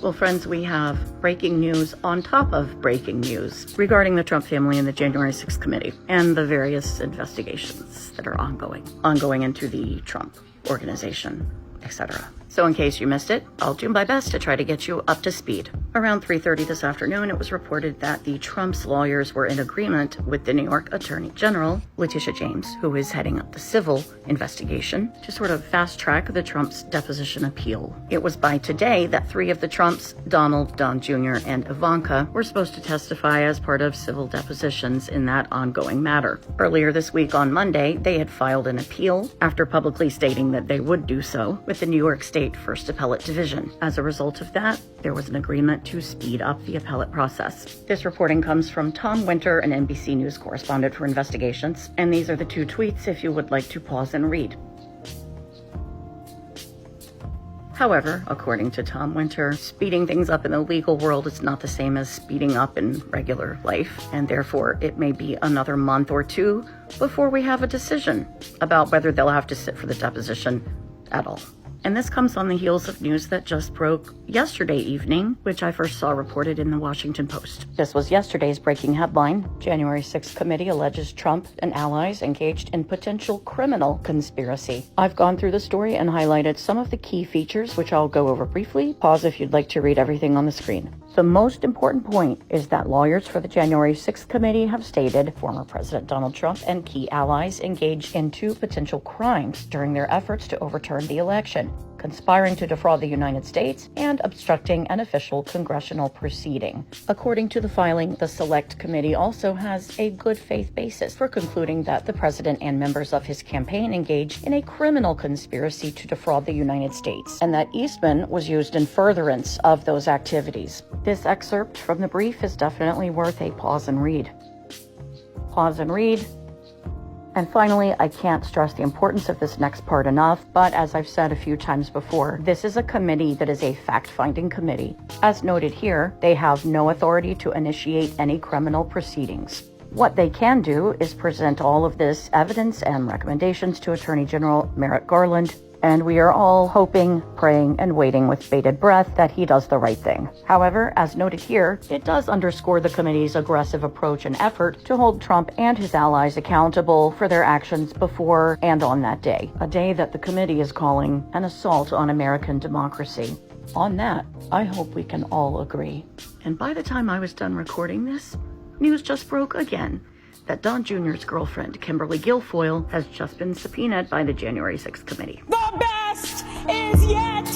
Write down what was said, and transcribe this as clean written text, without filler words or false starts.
Well, friends, we have breaking news on top of breaking news regarding the Trump family and the January 6th committee and the various investigations that are ongoing into the Trump organization, etc. So in case you missed it, I'll do my best to try to get you up to speed. Around 3:30 this afternoon, it was reported that the Trump's lawyers were in agreement with the New York Attorney General, Letitia James, who is heading up the civil investigation, to sort of fast track the Trump's deposition appeal. It was by today that 3 of the Trumps, Donald, Don Jr., and Ivanka, were supposed to testify as part of civil depositions in that ongoing matter. Earlier this week on Monday, they had filed an appeal after publicly stating that they would do so with the New York State First Appellate Division. As a result of that, there was an agreement to speed up the appellate process. This reporting comes from Tom Winter, an NBC News correspondent for investigations, and these are the 2 tweets if you would like to pause and read. However, according to Tom Winter, speeding things up in the legal world is not the same as speeding up in regular life, and therefore it may be another month or 2 before we have a decision about whether they'll have to sit for the deposition at all. And this comes on the heels of news that just broke yesterday evening, which I first saw reported in the Washington Post. This was yesterday's breaking headline. January 6th committee alleges Trump and allies engaged in potential criminal conspiracy. I've gone through the story and highlighted some of the key features, which I'll go over briefly. Pause if you'd like to read everything on the screen. The most important point is that lawyers for the January 6th committee have stated former President Donald Trump and key allies engaged in 2 potential crimes during their efforts to overturn the election: conspiring to defraud the United States and obstructing an official congressional proceeding. According to the filing, the Select Committee also has a good faith basis for concluding that the president and members of his campaign engaged in a criminal conspiracy to defraud the United States, and that Eastman was used in furtherance of those activities. This excerpt from the brief is definitely worth a pause and read. Pause and read. And finally, I can't stress the importance of this next part enough, but as I've said a few times before, this is a committee that is a fact-finding committee. As noted here, they have no authority to initiate any criminal proceedings. What they can do is present all of this evidence and recommendations to Attorney General Merrick Garland, and we are all hoping, praying, and waiting with bated breath that he does the right thing. However, as noted here, it does underscore the committee's aggressive approach and effort to hold Trump and his allies accountable for their actions before and on that day, a day that the committee is calling an assault on American democracy. On that, I hope we can all agree. And by the time I was done recording this, news just broke again that Don Jr.'s girlfriend, Kimberly Guilfoyle, has just been subpoenaed by the January 6th committee. The best is yet